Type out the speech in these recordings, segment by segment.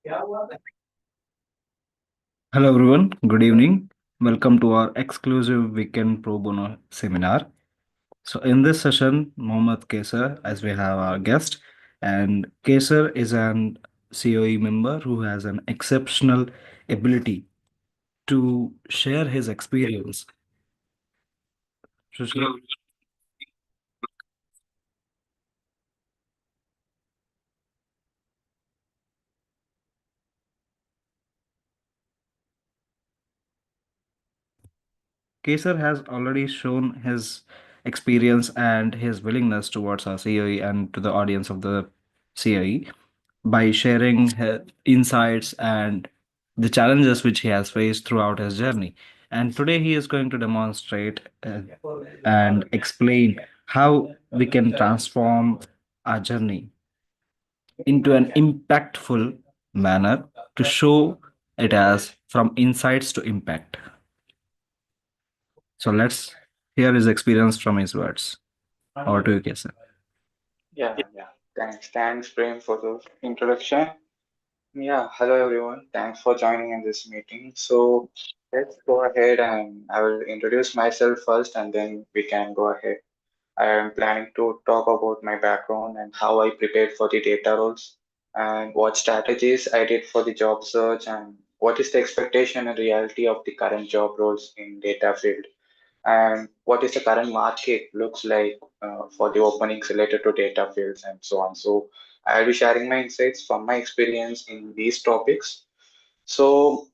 Hello, everyone. Good evening. Welcome to our exclusive weekend pro bono seminar. So, in this session, Mohamed Kayser, as we have our guest, and Kayser is an COE member who has an exceptional ability to share his experience. So, Kayser has already shown his experience and his willingness towards our COE and to the audience of the COE by sharing his insights and the challenges which he has faced throughout his journey. And today he is going to demonstrate and explain how we can transform our journey into an impactful manner to show it as from insights to impact. So let's hear his experience from his words. Over to you, Kesar. Yeah. Thanks, Prem, for the introduction. Yeah, hello everyone. Thanks for joining in this meeting. So let's go ahead and I will introduce myself first and then we can go ahead. I am planning to talk about my background and how I prepared for the data roles and what strategies I did for the job search and what is the expectation and reality of the current job roles in data field and what is the current market looks like for the openings related to data fields and so on. So I'll be sharing my insights from my experience in these topics. So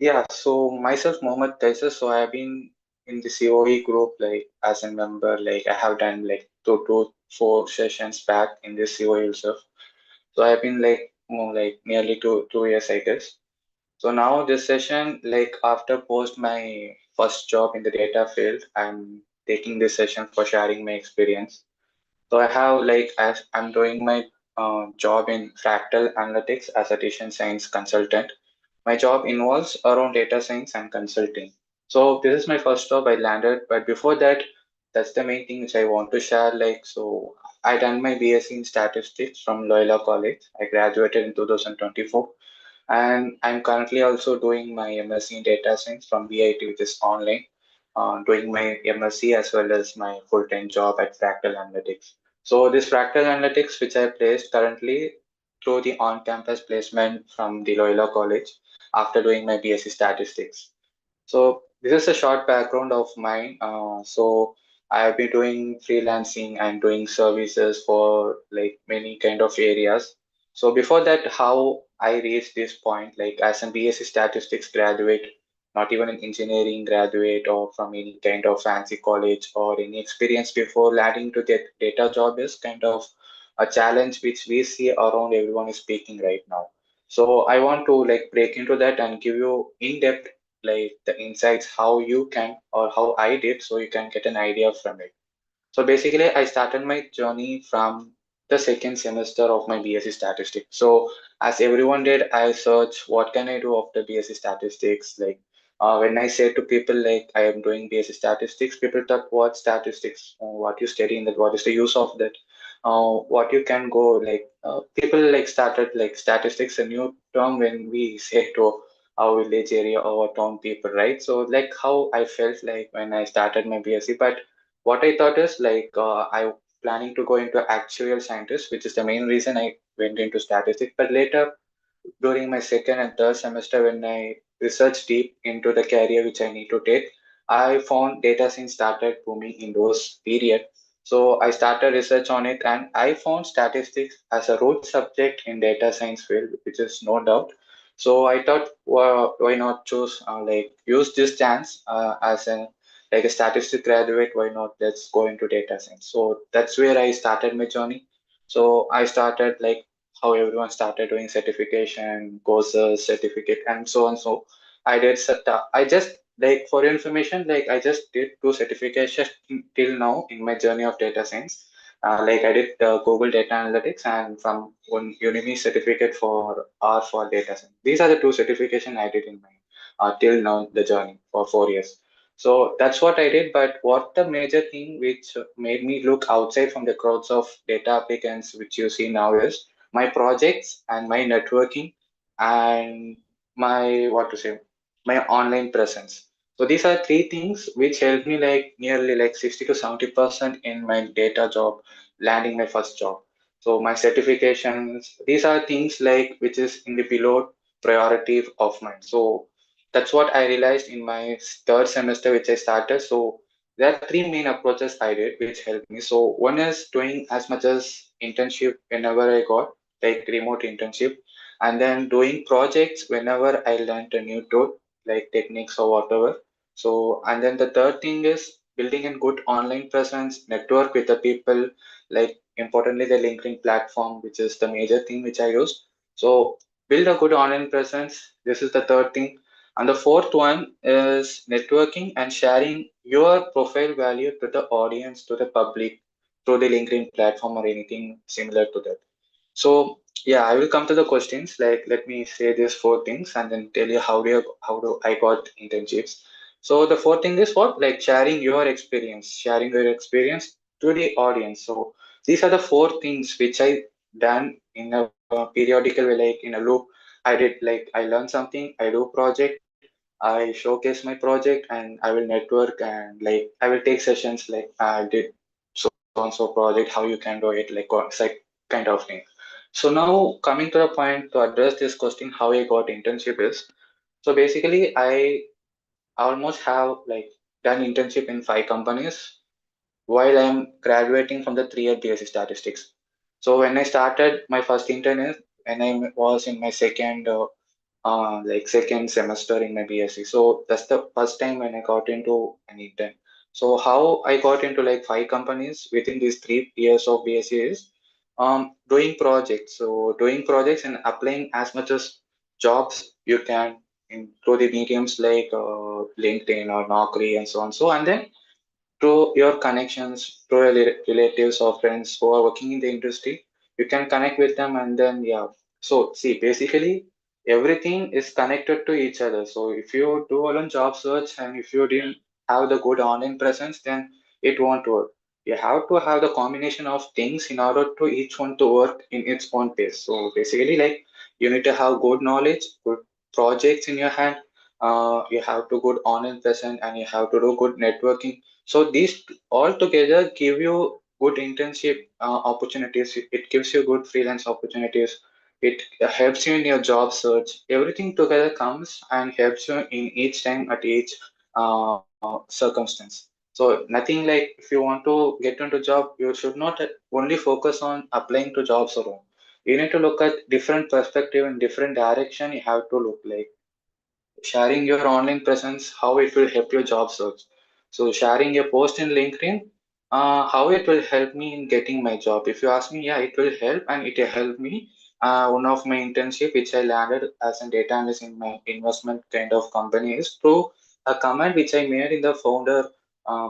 yeah, so myself, Mohamed Kayser, so I have been in the COE group like as a member, like I have done like two to four sessions back in this COE itself. So I've been like more like nearly two years, I guess. So now this session, like after post my first job in the data field, I'm taking this session for sharing my experience. So I have like as I'm doing my job in fractal analytics as a data science consultant. My job involves around data science and consulting. So this is my first job I landed, but before that, that's the main thing which I want to share. Like so, I done my BSc in statistics from Loyola College. I graduated in 2024 and I'm currently also doing my MSc in data science from VIT, which is online, doing my MSc as well as my full-time job at Fractal Analytics. So this Fractal Analytics, which I placed currently through the on-campus placement from the Loyola College after doing my BSc Statistics. So this is a short background of mine. So I have been doing freelancing and doing services for like many kind of areas. So before that, how I reached this point, like as a BSc Statistics graduate, not even an engineering graduate or from any kind of fancy college or any experience before landing to that data job is kind of a challenge which we see around everyone is speaking right now. So I want to like break into that and give you in depth like the insights how you can or how I did so you can get an idea from it. So basically, I started my journey from the second semester of my BSc Statistics. So as everyone did, I searched what can I do after BSc Statistics. Like when I say to people like I am doing BSc Statistics, people talk what statistics, what you study in that, what is the use of that, what you can go like. People like started like statistics a new term when we say to our village area or town people, right? So like how I felt like when I started my BSc, but what I thought is like I planning to go into actuarial scientist, which is the main reason I went into statistics. But later, during my second and third semester, when I researched deep into the career which I need to take, I found data science started booming in those period. So I started research on it, and I found statistics as a root subject in data science field, which is no doubt. So I thought, well, why not choose like use this chance as an like a statistics graduate, why not let's go into data science. So that's where I started my journey. So I started like how everyone started doing certification courses certificate and so on. So I just like for your information, like I just did two certifications till now in my journey of data science. Like I did Google Data Analytics and from one Udemy certificate for R for data science. These are the two certification I did in my till now the journey for 4 years. So that's what I did. But what the major thing which made me look outside from the crowds of data applicants which you see now is my projects and my networking and my what to say, my online presence. So these are three things which helped me like nearly like 60 to 70% in my data job, landing my first job. So my certifications, these are things like which is in the below priority of mine. So that's what I realized in my third semester, which I started. So there are three main approaches I did, which helped me. So one is doing as much as internship whenever I got, like remote internship, and then doing projects whenever I learned a new tool, like techniques or whatever. So, and then the third thing is building a good online presence, network with the people, like importantly the LinkedIn platform, which is the major thing which I use. So build a good online presence. This is the third thing. And the fourth one is networking and sharing your profile value to the audience, to the public, through the LinkedIn platform or anything similar to that. So yeah, I will come to the questions. Like, let me say these four things and then tell you how do I got internships. So the fourth thing is what, like sharing your experience to the audience. So these are the four things which I done in a periodical way, like in a loop. I did like I learned something, I do project, I showcase my project, and I will network and like I will take sessions like I did so and so project, how you can do it, like kind of thing. So now coming to the point to address this question, how I got internship is, so basically I almost have like done internship in 5 companies while I'm graduating from the 3 year BSc statistics. So when I started my first intern is when I was in my second semester in my BSc. So that's the first time when I got into an intern. So how I got into like 5 companies within these 3 years of BSc is doing projects. So doing projects and applying as much as jobs you can in through the mediums like LinkedIn or Naukri and so on. So and then through your connections, through your relatives or friends who are working in the industry, you can connect with them and then, yeah. So, see, basically, everything is connected to each other. So, if you do a job search and if you didn't have the good online presence, then it won't work. You have to have the combination of things in order to each one to work in its own pace. So, basically, like you need to have good knowledge, good projects in your hand. You have to good online presence and you have to do good networking, so these all together give you good internship opportunities. It gives you good freelance opportunities. It helps you in your job search. Everything together comes and helps you in each time at each circumstance. So nothing like if you want to get into job, you should not only focus on applying to jobs alone. You need to look at different perspective and different direction. You have to look like sharing your online presence, how it will help your job search. So sharing a post in LinkedIn, how it will help me in getting my job. If you ask me, yeah, it will help and it helped me. One of my internship which I landed as a data analyst in my investment kind of company is through a comment which I made in the founder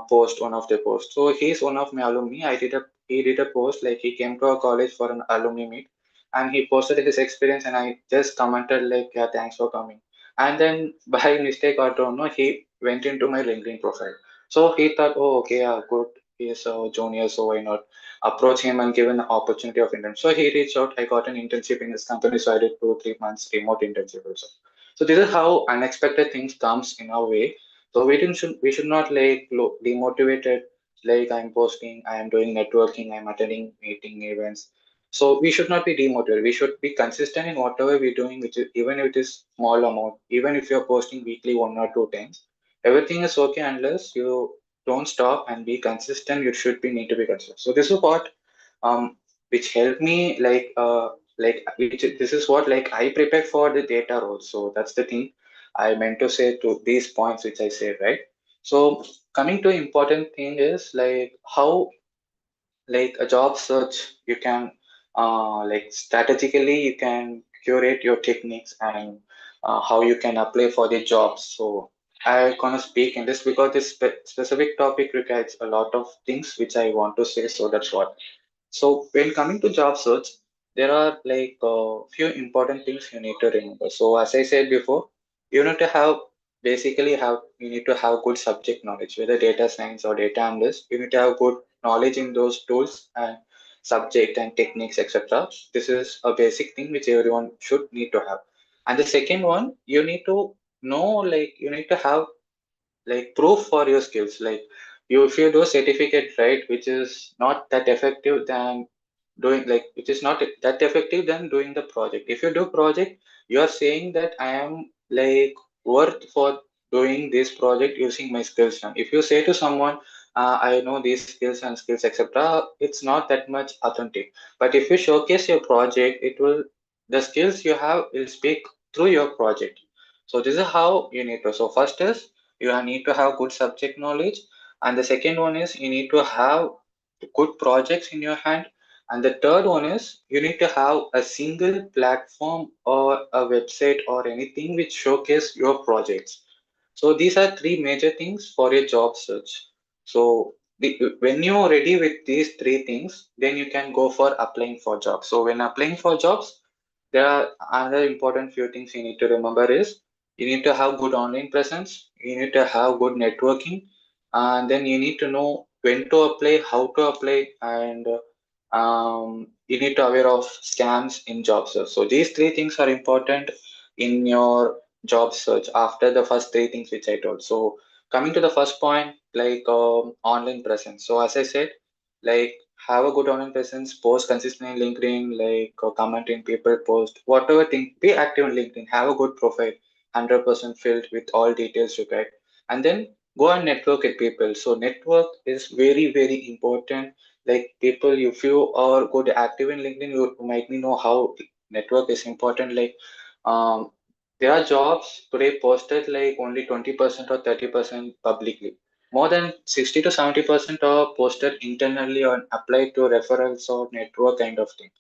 post, one of the posts. So he's one of my alumni. He did a post like he came to our college for an alumni meet and he posted his experience and I just commented like, yeah, thanks for coming, and then by mistake or don't know, he went into my LinkedIn profile. So he thought, oh, okay, yeah, good. He is a junior, so why not approach him and give an opportunity of internship? So he reached out. I got an internship in his company, so I did 2 3 months remote internship also. So this is how unexpected things comes in our way. So we should not like demotivated. Like I'm posting, I am doing networking, I'm attending meeting events, so we should not be demotivated. We should be consistent in whatever we're doing, which is even if it is small amount, even if you're posting weekly 1 or 2 times, everything is okay unless you don't stop and be consistent. You should be need to be consistent. So this is what which helped me like which this is what like I prepare for the data role. So that's the thing I meant to say to these points which I said, right? So coming to important thing is like how like a job search you can like strategically you can curate your techniques and how you can apply for the jobs. So I gonna speak in this because this specific topic requires a lot of things which I want to say, so that's what. So when coming to job search, there are like a few important things you need to remember. So as I said before, you need to have basically have you need to have good subject knowledge, whether data science or data analyst. You need to have good knowledge in those tools and subject and techniques, etc. This is a basic thing which everyone should need to have. And the second one, you need to know, like you need to have like proof for your skills. Like you, if you do certificate, right, which is not that effective than doing, like which is not that effective than doing the project. If you do project, you are saying that I am like worth for doing this project using my skills. And if you say to someone, I know these skills and skills, etc., it's not that much authentic. But if you showcase your project, it will, the skills you have will speak through your project. So this is how you need to. So first is you need to have good subject knowledge, and the second one is you need to have good projects in your hand, and the third one is you need to have a single platform or a website or anything which showcase your projects. So these are three major things for a job search. So when you're ready with these three things, then you can go for applying for jobs. So when applying for jobs, there are other important few things you need to remember is you need to have good online presence, you need to have good networking, and then you need to know when to apply, how to apply, and you need to aware of scams in job search. So these three things are important in your job search after the first three things which I told. So coming to the first point, like online presence. So as I said, like have a good online presence, post consistently in LinkedIn, like comment in people post, whatever thing, be active on LinkedIn, have a good profile, 100% filled with all details required, and then go and network with people. So network is very, very important. Like people, if you are good active in LinkedIn, you might know how network is important. Like um, there are jobs today posted like only 20% or 30% publicly. More than 60 to 70% are posted internally or applied to referrals or network kind of thing.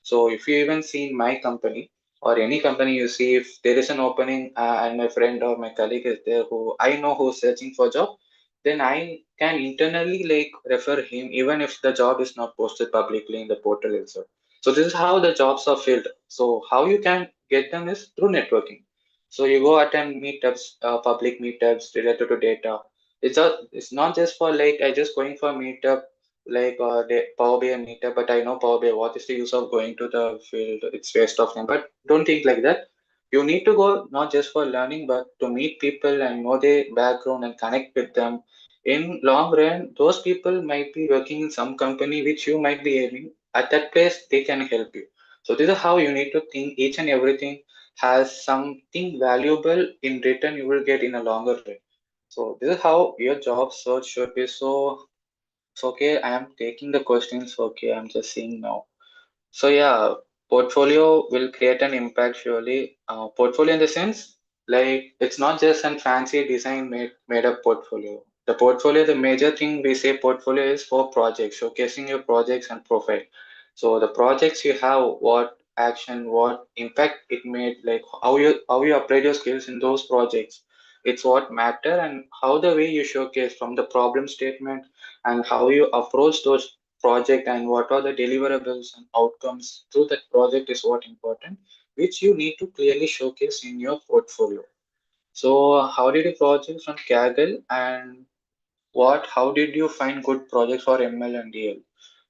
So if you even see in my company or any company, you see if there is an opening and my friend or my colleague is there who I know who's searching for job, then I can internally like refer him even if the job is not posted publicly in the portal itself. So this is how the jobs are filled. So how you can get them is through networking. So you go attend meetups, public meetups related to data. It's not just for like I just going for meetup like the Power BI meetup, but I know Power BI. What is the use of going to the field? It's waste of time. But don't think like that. You need to go not just for learning, but to meet people and know their background and connect with them. In long run, those people might be working in some company which you might be aiming. At that place, they can help you. So this is how you need to think. Each and everything has something valuable in return you will get in a longer run. So this is how your job search should be. So okay, I am taking the questions. Okay, I'm just seeing now. So yeah, portfolio will create an impact surely. Portfolio in the sense like it's not just a fancy design made up portfolio. The portfolio, the major thing we say portfolio is for projects, showcasing your projects and profile. So the projects you have, what action, what impact it made, like how you applied your skills in those projects. It's what matter, and how the way you showcase from the problem statement and how you approach those project and what are the deliverables and outcomes through that project is what important, which you need to clearly showcase in your portfolio. So how did you project on Kaggle, and how did you find good projects for ML and DL?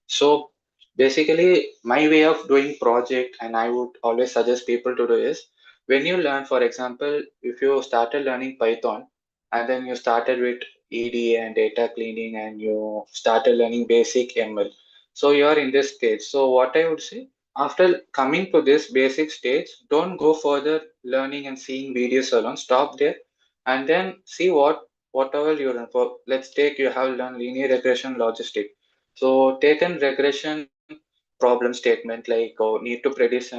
So basically, my way of doing project, and I would always suggest people to do is when you learn, for example, if you started learning Python and then you started with EDA and data cleaning and you started learning basic ML. So you are in this stage. So what I would say, after coming to this basic stage, don't go further learning and seeing videos alone. Stop there and then see whatever you learn. For let's take you have learned linear regression logistic. So taken regression problem statement like need to predict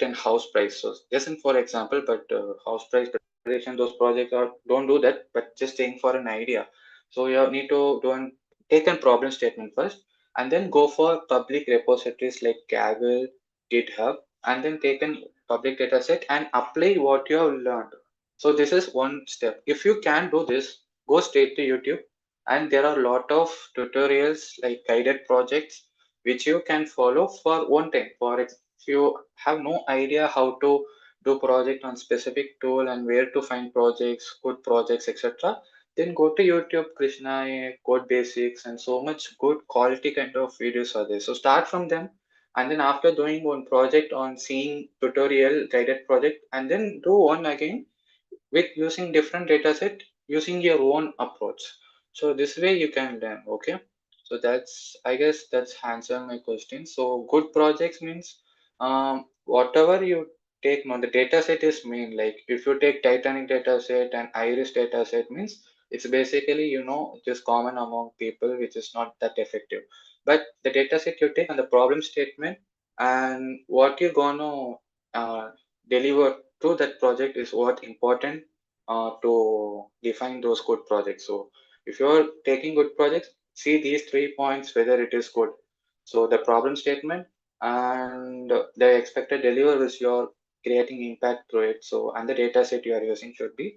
an house price. So just in for example, but house price prediction, those projects are don't do that, but just saying for an idea. So you need to do an take a problem statement first, and then go for public repositories like Kaggle, GitHub, and then take an public data set and apply what you have learned. So this is one step. If you can do this, go straight to YouTube, and there are a lot of tutorials like guided projects which you can follow for one time. If you have no idea how to do project on specific tool and where to find projects, good projects, etc., then go to YouTube, Krishna, Code Basics, and so much good quality kind of videos are there. So start from them and then after doing one project on seeing tutorial guided project, and then do one again with using different data set using your own approach. So this way you can learn. Okay, so that's, I guess that's answer my question. So good projects means whatever you take, no, the data set is main. Like if you take Titanic data set and Iris data set means it's basically, it is common among people, which is not that effective. But the data set you take and the problem statement and what you're gonna deliver to that project is what important to define those good projects. So if you're taking good projects, see these 3 points whether it is good. So the problem statement and the expected deliverables you're creating impact through it. So and the data set you are using should be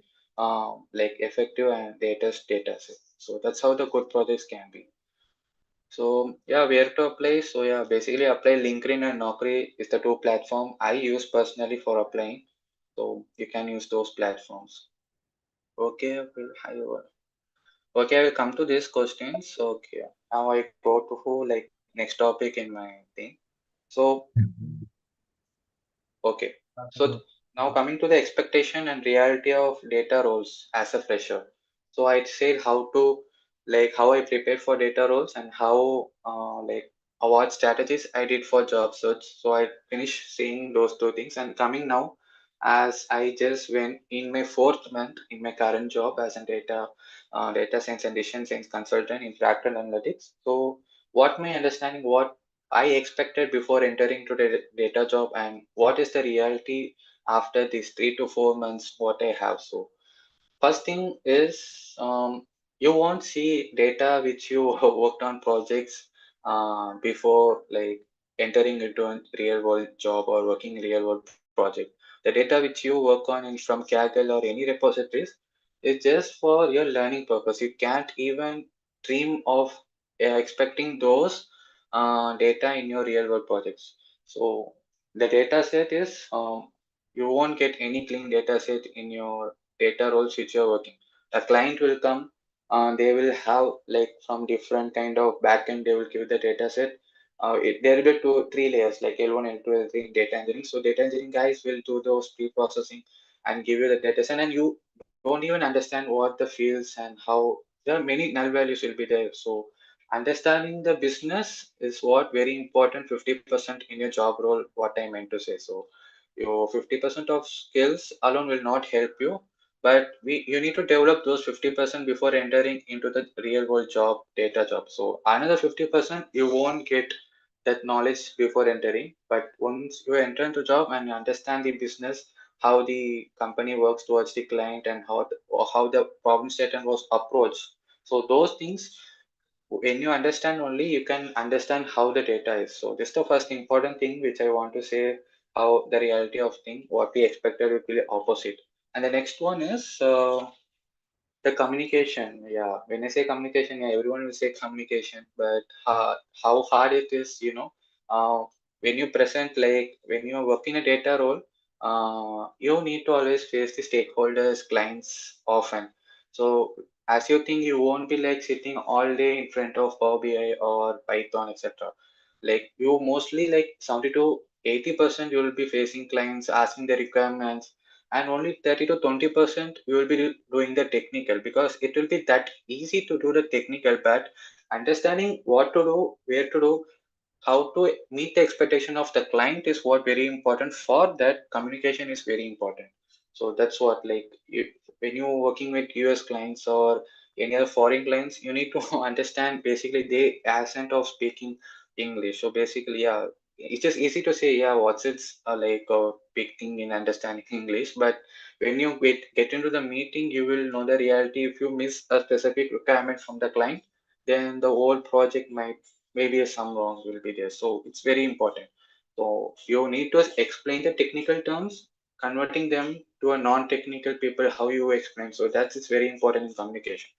like effective and data set. So that's how the good projects can be. So yeah, where to apply? So yeah, basically apply LinkedIn and Naukri is the two platform I use personally for applying. So you can use those platforms. Okay, okay, I will come to these questions. Okay, now I go to who like next topic in my thing. So okay. So now coming to the expectation and reality of data roles as a fresher. So I said how to like how I prepared for data roles and how what strategies I did for job search. So I finished seeing those two things and coming now as I just went in my fourth month in my current job as a data science and decision science consultant in fractal analytics. So what my understanding, what I expected before entering to the data job and what is the reality after these 3 to 4 months what I have. So first thing is you won't see data which you worked on projects before like entering into a real world job or working real world project. The data which you work on in from Kaggle or any repositories is just for your learning purpose. You can't even dream of expecting those data in your real world projects. So the data set is you won't get any clean data set in your data roles which you're working. The client will come, they will have like from different kind of backend, they will give the data set. There will be two, three layers like L1, L2, L3 in data engineering. So data engineering guys will do those pre-processing and give you the data set, and you don't even understand what the fields and how there are many null values will be there. So understanding the business is what very important 50% in your job role, what I meant to say. So your 50% of skills alone will not help you, but you need to develop those 50% before entering into the real world job data job. So another 50% you won't get that knowledge before entering, but once you enter into job and you understand the business, how the company works towards the client and or how the problem statement was approached. So those things, when you understand only, you can understand how the data is. So this is the first important thing which I want to say, how the reality of thing, what we expected will be opposite. And the next one is the communication. Yeah, when I say communication, yeah, everyone will say communication, but how hard it is, when you present, like when you work in a data role, you need to always face the stakeholders, clients often. So as you think, you won't be like sitting all day in front of Power BI or Python, etc. Like you mostly like 70 to 80% you will be facing clients, asking the requirements, and only 30 to 20% you will be doing the technical, because it will be that easy to do the technical, but understanding what to do, where to do, how to meet the expectation of the client is what very important. For that, communication is very important. So that's what, like, when you're working with US clients or any other foreign clients, you need to understand basically the accent of speaking English. So basically, yeah, it's just easy to say, yeah, what's it's like a big thing in understanding English, but when you get into the meeting, you will know the reality. If you miss a specific requirement from the client, then the whole project might, maybe some wrongs will be there. So it's very important. So you need to explain the technical terms, converting them to a non-technical people, how you explain. So that's it's very important in communication.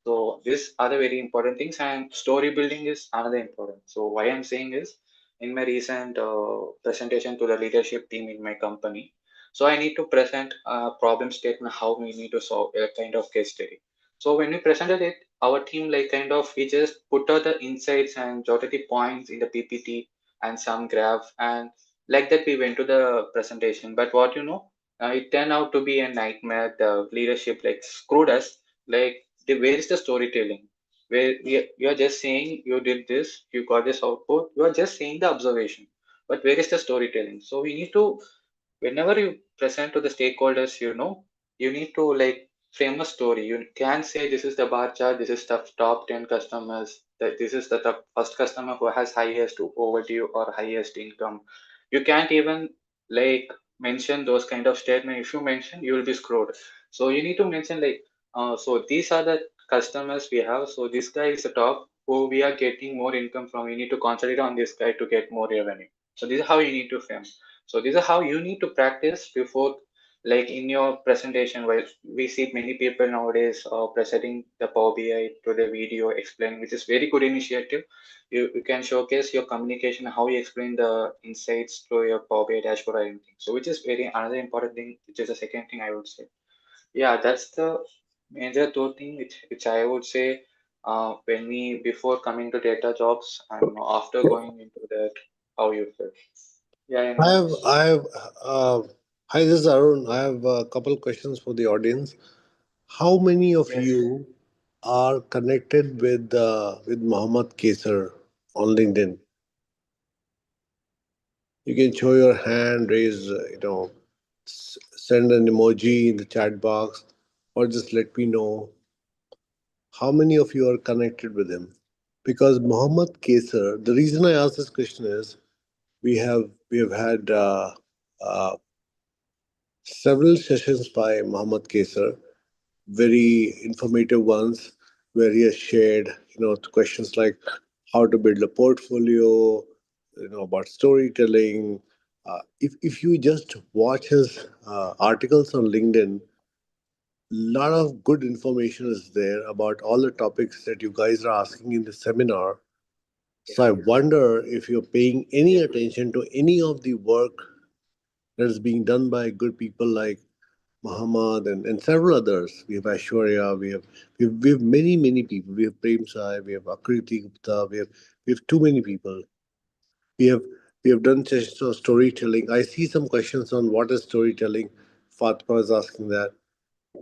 So these are the very important things, and story building is another important. So why I'm saying is, in my recent presentation to the leadership team in my company, so I need to present a problem statement how we need to solve a kind of case study. So when we presented it, our team like kind of we just put out the insights and jotted the points in the PPT. and some graph, and like that we went to the presentation. But what you know, it turned out to be a nightmare. The leadership like screwed us. Like, where is the storytelling? Where you are just saying you did this, you got this output, you are just saying the observation, but where is the storytelling? So we need to, whenever you present to the stakeholders, you know, you need to like frame a story. You can say this is the bar chart, this is the top 10 customers, that this is the top first customer who has highest overdue or highest income. You can't even like mention those kind of statement. If you mention, you will be screwed. So you need to mention like, so these are the customers we have, so this guy is the top who we are getting more income from. We need to concentrate on this guy to get more revenue. So this is how you need to frame. So this is how you need to practice before, like in your presentation, where we see many people nowadays presenting the Power BI to the video explaining, which is very good initiative. You can showcase your communication, how you explain the insights to your Power BI dashboard or anything. So which is very another important thing, which is the second thing I would say. Yeah, that's the major two thing which I would say when we before coming to data jobs and after going into that, how you feel. Yeah, I anyone have, else? I have, uh, Hi, this is Arun. I have a couple questions for the audience. How many of Yes. you are connected with Mohammad Kayser on LinkedIn? You can show your hand, raise, send an emoji in the chat box, or just let me know how many of you are connected with him. Because Mohammad Kayser, the reason I ask this question is we have had several sessions by Mohammad Kayser, very informative ones, where he has shared, questions like how to build a portfolio, about storytelling. If you just watch his articles on LinkedIn, a lot of good information is there about all the topics that you guys are asking in the seminar. So I wonder if you're paying any attention to any of the work that is being done by good people like Muhammad and several others. We have Aishwarya, we have many people. We have Prem Sai, we have Akriti Gupta, we have too many people. We have we have done sessions on storytelling. I see some questions on what is storytelling. Fatma is asking that.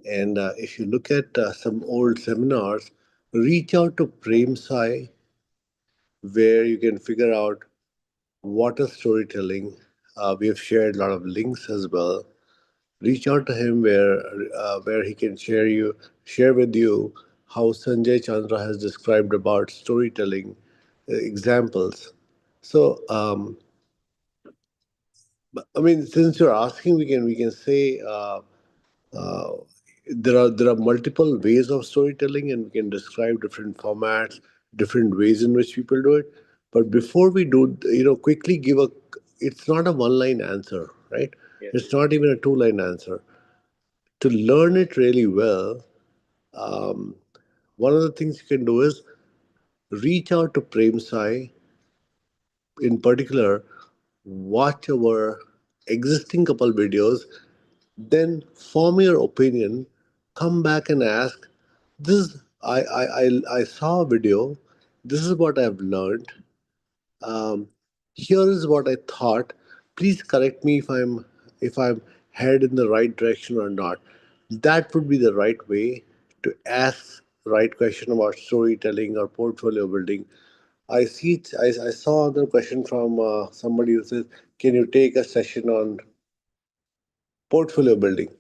And if you look at some old seminars, reach out to Prem Sai, where you can figure out what is storytelling. We have shared a lot of links as well. Reach out to him where he can share with you how Sanjay Chandra has described about storytelling examples. So I mean, since you're asking, we can say uh, there are multiple ways of storytelling, and we can describe different formats, different ways in which people do it. But before we do, quickly give a. It's not a one-line answer, right? Yes. It's not even a two-line answer. To learn it really well, um, one of the things you can do is reach out to Prem Sai in particular, watch our existing couple videos, then form your opinion, come back and ask, this I saw a video, this is what I've learned, um, here is what I thought. Please correct me if I'm headed in the right direction or not. That would be the right way to ask the right question about storytelling or portfolio building. I saw another question from somebody who says, "Can you take a session on portfolio building?"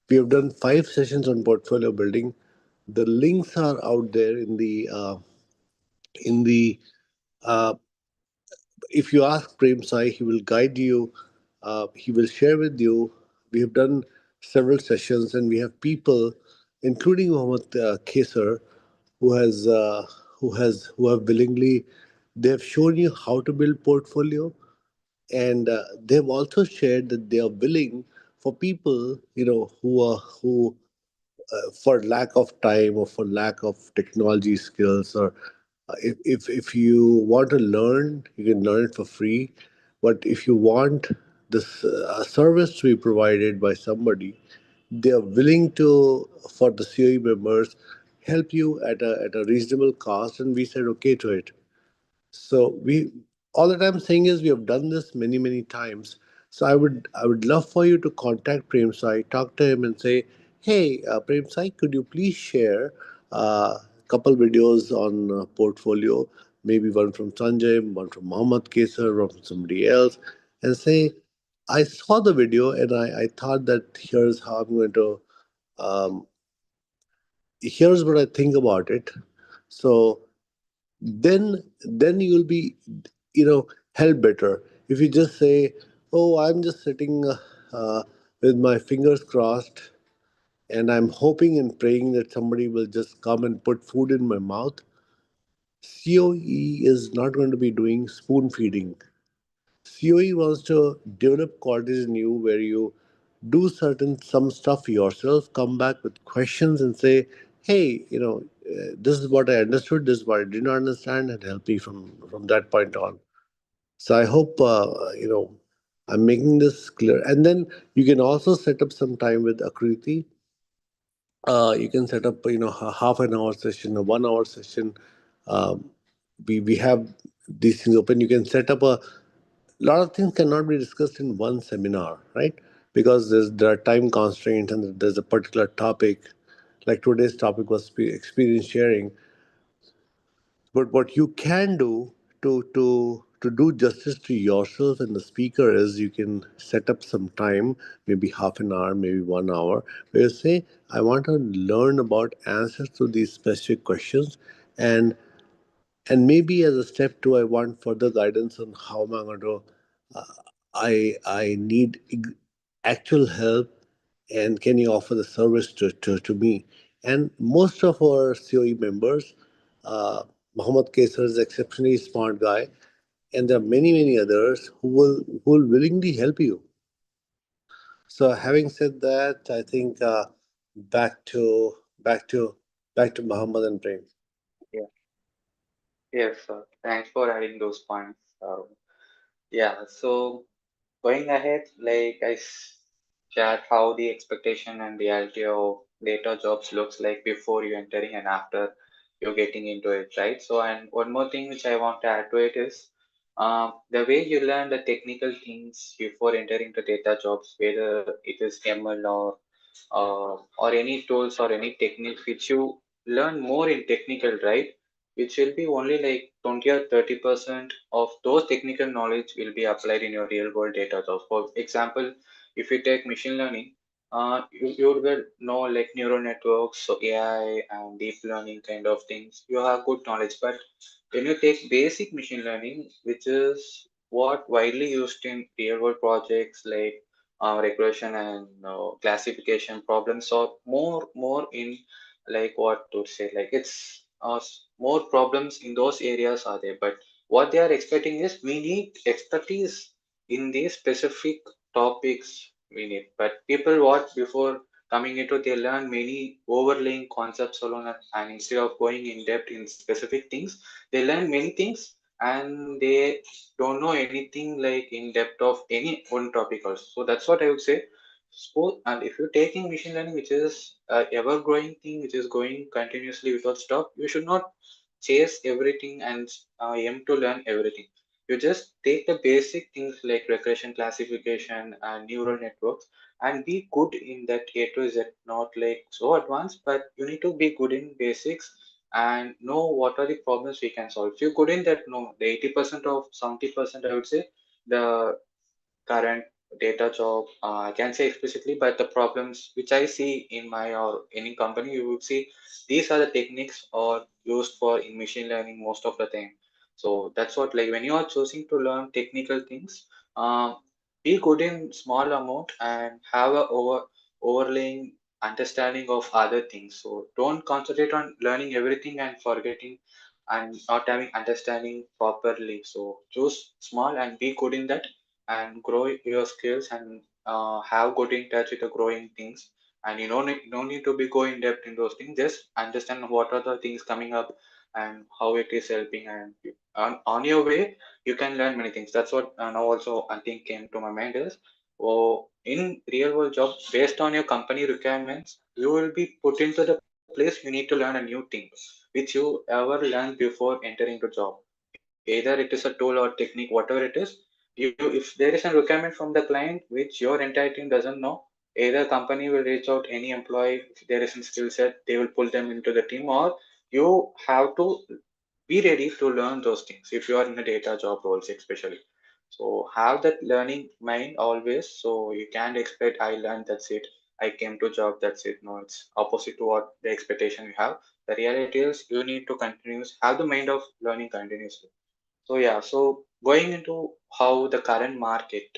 We have done 5 sessions on portfolio building. The links are out there in the uh, if you ask Prem Sai, he will guide you. He will share with you. We have done several sessions, and we have people, including Mohammed Kayser, who has who have willingly they have shown you how to build portfolio, and they've also shared that they are willing for people who for lack of time or for lack of technology skills, or if you want to learn, you can learn it for free. But if you want this service to be provided by somebody, they are willing to, for the COE members, help you at a reasonable cost, and we said okay to it. So All that I'm saying is we have done this many times. So I would love for you to contact Prem Sai, talk to him, and say, hey, Prem Sai, could you please share a couple videos on portfolio, maybe one from Sanjay, one from Mohammad Kayser, one from somebody else, and say, I saw the video and I thought that here's how I'm going to um, here's what I think about it. So then you'll be, held better. If you just say, oh, I'm just sitting with my fingers crossed and I'm hoping and praying that somebody will just come and put food in my mouth, coe is not going to be doing spoon feeding. COE wants to develop qualities in you where you do certain some stuff yourself, come back with questions and say, "Hey, this is what I understood, this is what I did not understand," and help me from that point on. So I hope I'm making this clear. And then you can also set up some time with Akriti. You can set up a half an hour session, a 1 hour session. Um, we have these things open. You can set up a lot of things cannot be discussed in one seminar, right? Because there are time constraints and there's a particular topic. Like today's topic was experience sharing. But what you can do to do justice to yourself and the speaker is you can set up some time, maybe half an hour, maybe 1 hour, where you say, I want to learn about answers to these specific questions, and maybe as a step two, I want further guidance on how am I going to. I need actual help, and can you offer the service to me? And most of our COE members, Mohammed Kayser is an exceptionally smart guy, and there are many others who will willingly help you. So, having said that, I think back to back to back to Muhammad and Prem. Yeah. Yes, sir. Thanks for adding those points. Yeah. So going ahead, like shared how the expectation and reality of data jobs looks like before you entering and after you're getting into it, right? So, and one more thing which I want to add to it is the way you learn the technical things before entering the data jobs, whether it is ML or any tools or any techniques which you learn more in technical, right? Which will be only like 20 or 30% of those technical knowledge will be applied in your real world data jobs. For example, if you take machine learning, you will know like neural networks, so AI and deep learning kind of things. You have good knowledge, but when you take basic machine learning, which is what widely used in real world projects like regression and classification problems, or more in like what to say, like it's more problems in those areas are there, but what they are expecting is we need expertise in these specific topics we need. But people what before coming into, they learn many overlaying concepts alone, and instead of going in depth in specific things, they learn many things and they don't know anything like in depth of any one topic also. So that's what I would say. Suppose, and if you're taking machine learning, which is a ever growing thing, which is going continuously without stop, you should not chase everything and aim to learn everything. You just take the basic things like regression, classification, and neural networks, and be good in that A to Z. Not like so advanced, but you need to be good in basics and know what are the problems we can solve. If you're good in that, no, the 80% of 70%, I would say, the current data job, I can say explicitly, but the problems which I see in my or any company, you would see these are the techniques or used for in machine learning most of the time. So that's what, like when you are choosing to learn technical things, um, be good in small amount and have a overlaying understanding of other things. So don't concentrate on learning everything and forgetting and not having understanding properly. So choose small and be good in that and grow your skills and have good in touch with the growing things. And you don't need to be go in depth in those things. Just understand what are the things coming up and how it is helping, and on your way you can learn many things. That's what now also I think came to my mind is, oh, in real world job, based on your company requirements, you will be put into the place you need to learn a new thing which you ever learned before entering the job. either it is a tool or technique, whatever it is. You, if there is a requirement from the client which your entire team doesn't know, either company will reach out any employee, if there is a skill set, they will pull them into the team, or you have to be ready to learn those things if you are in a data job roles especially. So have that learning mind always, so you can't expect I learned, that's it, I came to job, that's it. No, it's opposite to what the expectation you have. The reality is you need to continuous have the mind of learning continuously. So yeah, so going into how the current market,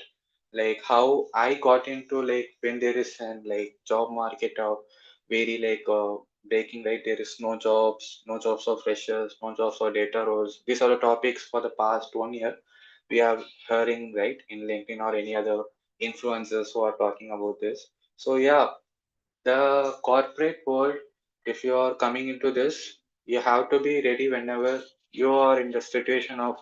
like how I got into, like when there is an like job market of very breaking, right? There is no jobs for freshers, no jobs for data roles. These are the topics for the past 1 year we are hearing, right, in LinkedIn or any other influencers who are talking about this. So yeah, the corporate world, if you are coming into this, you have to be ready whenever you are in the situation of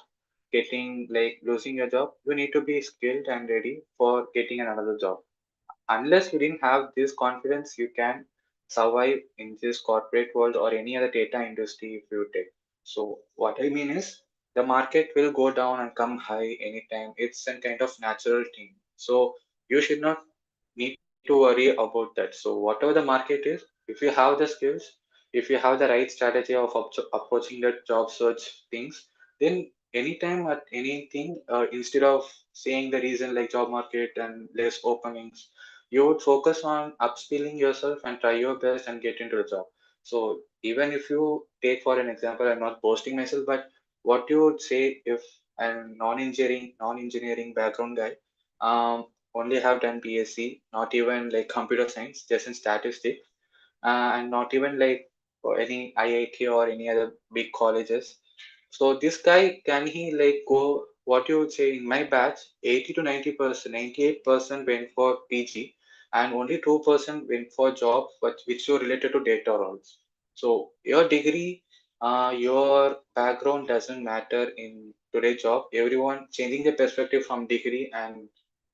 getting like losing your job. You need to be skilled and ready for getting another job. Unless you didn't have this confidence, you can survive in this corporate world or any other data industry if you take. So what I mean is the market will go down and come high anytime. It's a kind of natural thing. So you should not need to worry about that. So whatever the market is, if you have the skills, if you have the right strategy of approaching the job search things, then anytime at anything, instead of saying the reason like job market and less openings, you would focus on upskilling yourself and try your best and get into the job. So even if you take for an example, I'm not boasting myself, but what you would say if I'm non-engineering background guy, only have done BSc, not even like computer science, just in statistics, and not even like for any IIT or any other big colleges. So this guy, can he like go, what you would say in my batch, 80 to 90%, 98% went for PG and only 2% went for job which were related to data roles. So your degree, your background doesn't matter in today's job. Everyone changing the perspective from degree, and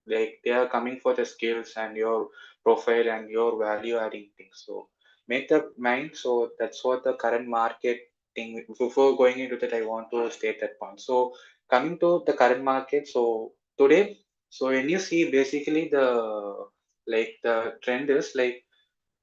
like they are coming for the skills and your profile and your value adding things. So make the mind. So that's what the current market thing. Before going into that, I want to state that point. So coming to the current market, so today, so when you see basically the trend is like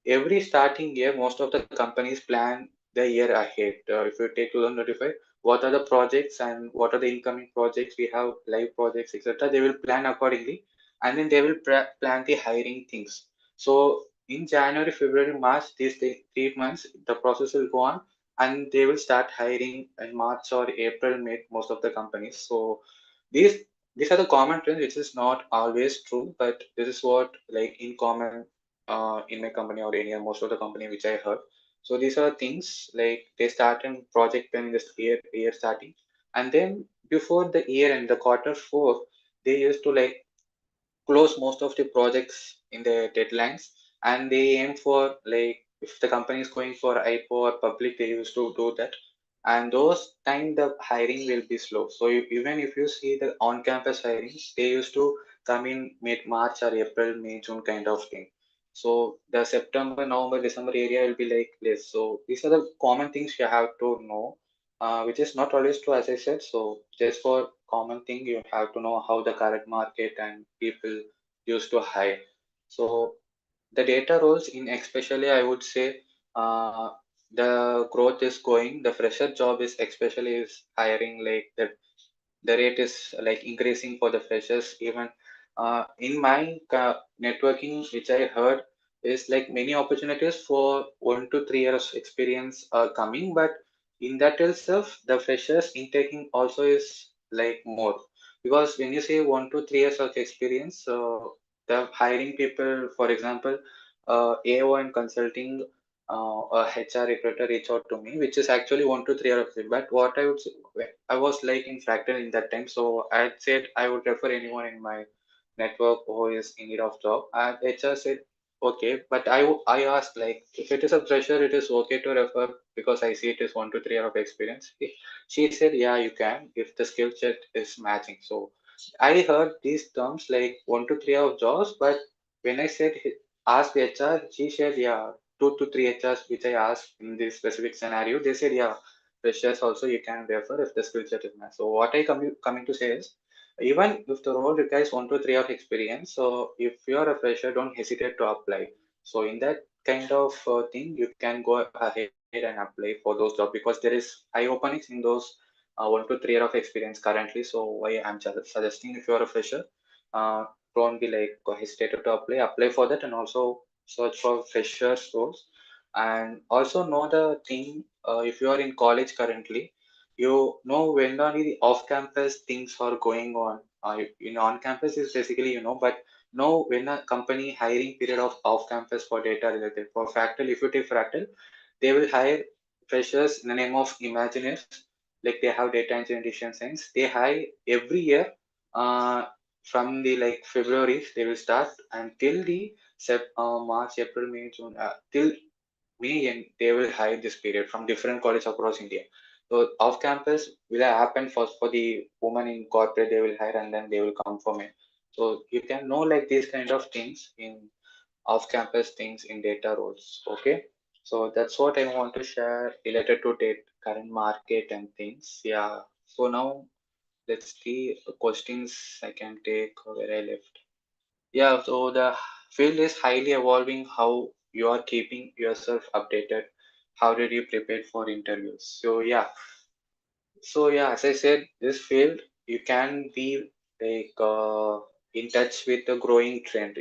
every starting year, most of the companies plan the year ahead. If you take 2025, what are the projects and what are the incoming projects we have, live projects, etc. They will plan accordingly, and then they will plan the hiring things. So in January, February, March, these 3 months, the process will go on, and they will start hiring in March or April, May, most of the companies. So these these are the common trends, which is not always true, but this is what like in common in my company or any most of the company which I heard. So these are things like they start in project when this year starting, and then before the year and the quarter 4, they used to like close most of the projects in the deadlines, and they aim for like if the company is going for IPO or public, they used to do that, and those time the hiring will be slow. So even if you see the on-campus hirings, they used to come in mid March or April, May, June kind of thing. So the September, November, December area will be like less. So these are the common things you have to know, which is not always true, as I said. So just for common thing, you have to know how the current market and people used to hire. So the data roles in especially, I would say, the growth is going. The fresher job is especially is hiring, like the rate is like increasing for the freshers. Even in my networking, which I heard, is like many opportunities for 1 to 3 years experience are coming, but in that itself the freshers intaking also is like more, because when you say 1 to 3 years of experience, the hiring people, for example, AO and consulting, a HR recruiter reach out to me, which is actually 1 to 3 years of it. But what I would say, I was like in fractal in that time, so I said I would refer anyone in my network who is in need of job. And HR said, okay, but I asked like if it is a fresher, it is okay to refer because I see it is 1 to 3 years of experience. She said, yeah, you can if the skill set is matching. So I heard these terms like 1 to 3 years of jobs, but when I said ask HR, she said, yeah, 2 to 3 HRs which I asked in this specific scenario, they said, yeah, freshers also you can refer if the skill set is matched. So what I coming to say is, even if the role requires 1 to 3 hours experience, so if you are a fresher, don't hesitate to apply. So in that kind of thing, you can go ahead and apply for those jobs because there is high openings in those 1 to 3 year of experience currently. So why I'm suggesting if you are a fresher, uh, don't be like hesitated to apply. Apply for that and also search for freshers roles. And also know the thing, if you are in college currently, you know when only the off-campus things are going on. On-campus is basically but know when a company hiring period of off-campus for data related. For Fractal, if you take Fractal, they will hire freshers in the name of Imagineers, like they have data engineering, data science. They hire every year, uh, from the like February they will start until the March, April, May, June, till May end. They will hire this period from different colleges across India. So off campus will happen first for the women in corporate. They will hire and then they will come for men. So you can know like these kind of things in off campus things in data roles. Okay. So that's what I want to share related to data, current market and things. Yeah. So now let's see the questions I can take where I left. Yeah, so the field is highly evolving. How you are keeping yourself updated? How did you prepare for interviews? So yeah, as I said, this field you can be like in touch with the growing trend.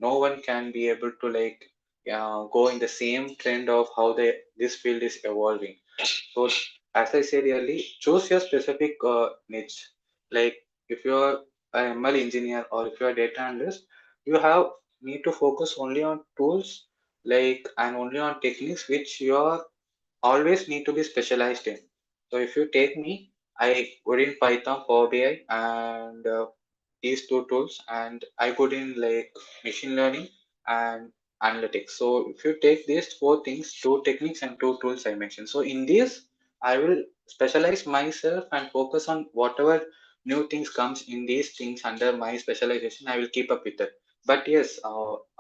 No one can be able to like go in the same trend of how this field is evolving. So, as I said earlier, choose your specific niche. Like if you are an ML engineer or if you are data analyst, you have need to focus only on tools like and only on techniques which you are always need to be specialized in. So if you take me, I good in Python, Power BI, and these two tools, and I good in like machine learning and analytics. So if you take these four things, two techniques and two tools I mentioned. So in this, I will specialize myself and focus on whatever new things comes in these things under my specialization. I will keep up with it. But yes,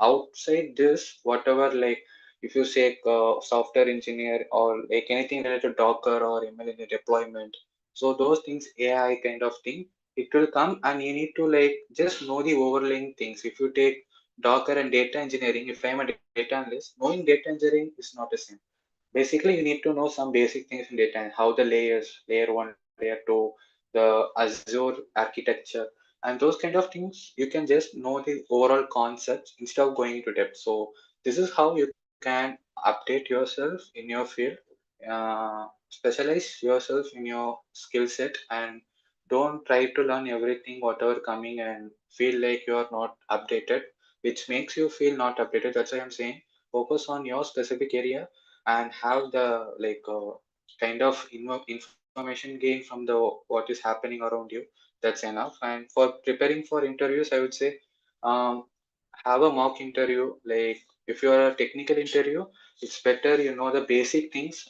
outside this, whatever like if you say software engineer or like anything related to Docker or ML in the deployment, so those things AI kind of thing, it will come and you need to like just know the overlaying things. If you take Docker and data engineering, if I'm a data analyst, knowing data engineering is not the same. Basically, you need to know some basic things in data and how the layers, layer one, layer two, the Azure architecture, and those kind of things, you can just know the overall concepts instead of going into depth. So this is how you can update yourself in your field, specialize yourself in your skill set, and don't try to learn everything whatever coming and feel like you are not updated, which makes you feel not updated. That's why I'm saying focus on your specific area and have the like kind of information gain from the what is happening around you. That's enough. And for preparing for interviews, I would say um, have a mock interview. Like if you are a technical interview, it's better you know the basic things,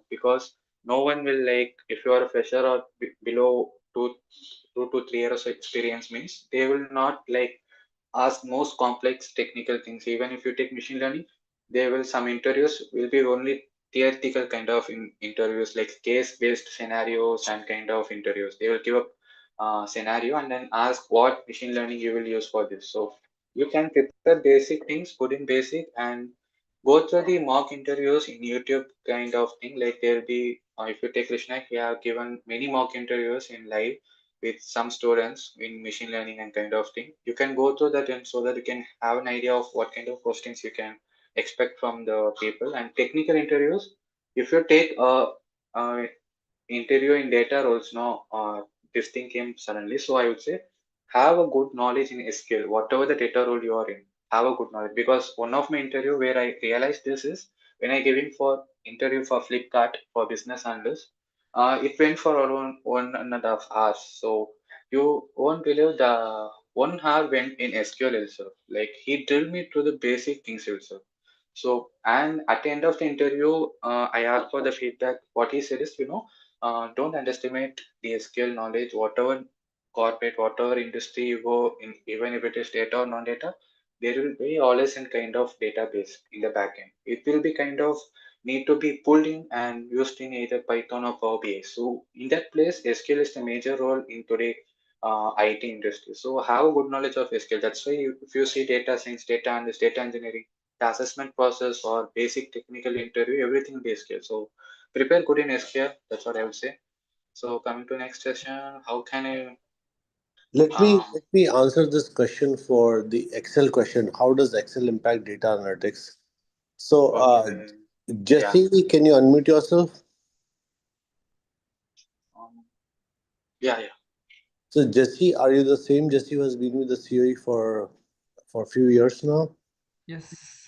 because no one will like if you are a fresher or below 2 to 3 years of experience means they will not like ask most complex technical things. Even if you take machine learning, there will some interviews will be only theoretical kind of interviews like case based scenarios and kind of interviews. They will give a scenario and then ask what machine learning you will use for this. So you can prepare basic things, put in basic, and go through the mock interviews in YouTube kind of thing. Like there'll be, if you take Krishna, he have given many mock interviews in live with some students in machine learning and kind of thing. You can go through that and so that you can have an idea of what kind of questions you can expect from the people. And technical interviews, if you take a interview in data roles now, this thing came suddenly. So I would say have a good knowledge in SQL, whatever the data role you are in, have a good knowledge. Because one of my interview where I realized this is when I giving for interview for Flipkart for business analyst, it went for around 1.5 hours. So you won't believe the 1 hour went in SQL itself. Like he drilled me to the basic things itself. So, and at the end of the interview, I asked for the feedback. What he said is, don't underestimate the SQL knowledge, whatever corporate, whatever industry you go in, even if it is data or non-data, there will be always some kind of database in the backend. It will be kind of need to be pulled in and used in either Python or Power BI. So in that place, SQL is the major role in today IT industry. So have a good knowledge of SQL. That's why if you see data science, data analyst, data engineering, the assessment process or basic technical interview, everything is SQL. So prepare good in SQL. That's what I would say. So coming to next session, how can I? Let me Um, let me answer this question for the Excel question. How does Excel impact data analytics? So, okay, yeah, Jesse, can you unmute yourself? um, yeah, yeah. So, Jesse, are you the same Jesse who has been with the COE for a few years now? Yes.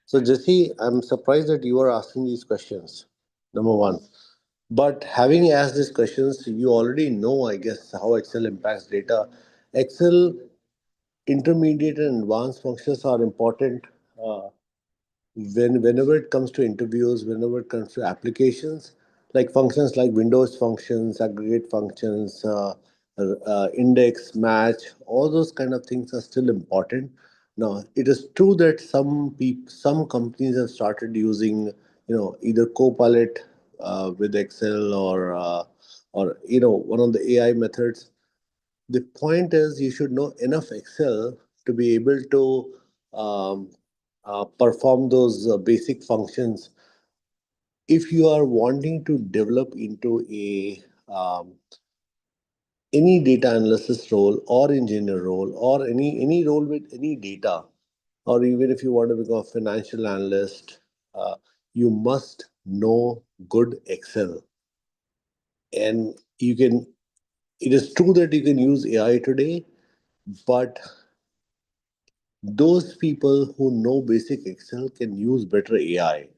So, Jesse, I'm surprised that you are asking these questions. Number one. But having asked these questions, you already know, I guess, how Excel impacts data. Excel intermediate and advanced functions are important uh, whenever it comes to interviews, whenever it comes to applications, like functions like Windows functions, aggregate functions, index, match, all those kind of things are still important. Now, it is true that some companies have started using, either Copilot with Excel or one of the AI methods. The point is you should know enough Excel to be able to perform those basic functions. If you are wanting to develop into a any data analysis role or engineer role or any role with any data, or even if you want to become a financial analyst, you must know good Excel. And you can. It is true that you can use AI today, but those people who know basic Excel can use better AI,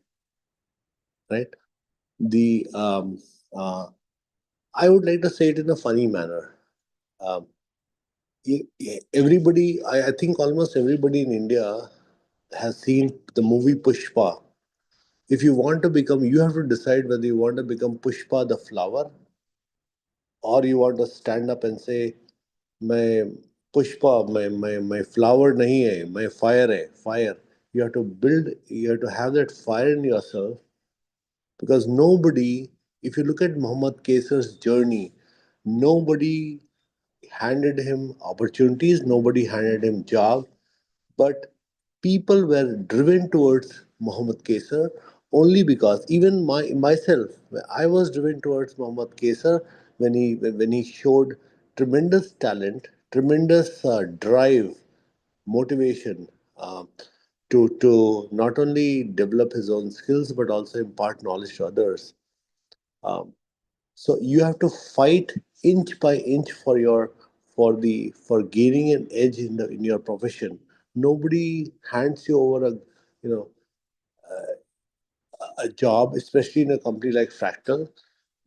right? The uh, I would like to say it in a funny manner. Um, everybody, I think almost everybody in India has seen the movie Pushpa. If you want to become, you have to decide whether you want to become Pushpa the flower, or you want to stand up and say, "My Pushpa, my flower nahi hai, my fire hai, fire." You have to build, you have to have that fire in yourself. Because nobody, if you look at Mohammad Kayser's journey, nobody handed him opportunities, nobody handed him job, but people were driven towards Mohammad Kayser only because even myself, I was driven towards Mohammad Kayser when he showed tremendous talent, tremendous drive, motivation. To not only develop his own skills but also impart knowledge to others. Um, so you have to fight inch by inch for gaining an edge in your profession. Nobody hands you over you know a job, especially in a company like Fractal,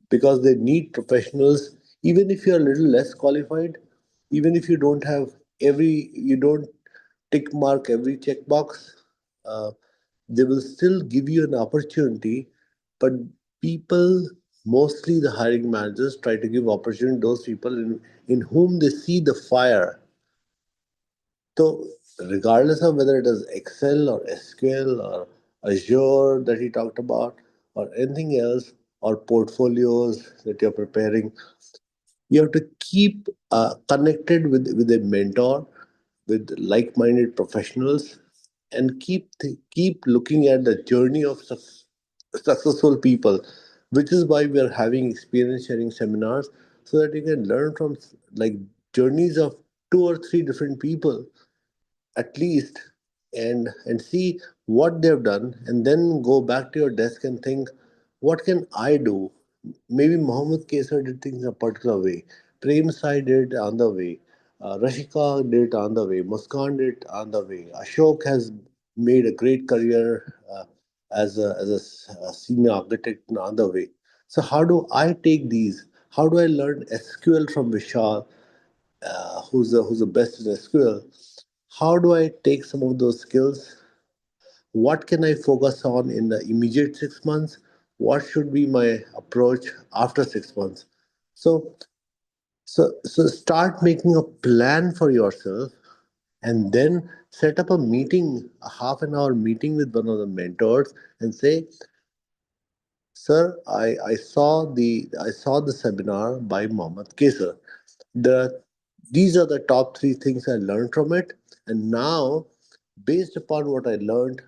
because they need professionals. Even if you're a little less qualified, even if you don't tick mark every checkbox, uh, they will still give you an opportunity. But people, mostly the hiring managers, try to give opportunity to those people in whom they see the fire. So, regardless of whether it is Excel or SQL or Azure that he talked about, or anything else, or portfolios that you're preparing, you have to keep connected with a mentor, with like-minded professionals, and keep looking at the journey of successful people, which is why we are having experience sharing seminars, so that you can learn from like journeys of two or three different people at least, and see what they've done, and then go back to your desk and think, what can I do? Maybe Mohammed Kesar did things a particular way, Prem Sai did it on the way, Rashika did it on the way, Muskan did it on the way, Ashok has made a great career as a senior architect on the way. So how do I take these? How do I learn SQL from Vishal, who's the best in SQL? How do I take some of those skills? What can I focus on in the immediate 6 months? What should be my approach after 6 months? So start making a plan for yourself and then set up a meeting, a half an hour meeting with one of the mentors, and say, "Sir, I saw the seminar by Mohamed Kayser. The These are the top three things I learned from it, and now, based upon what I learned,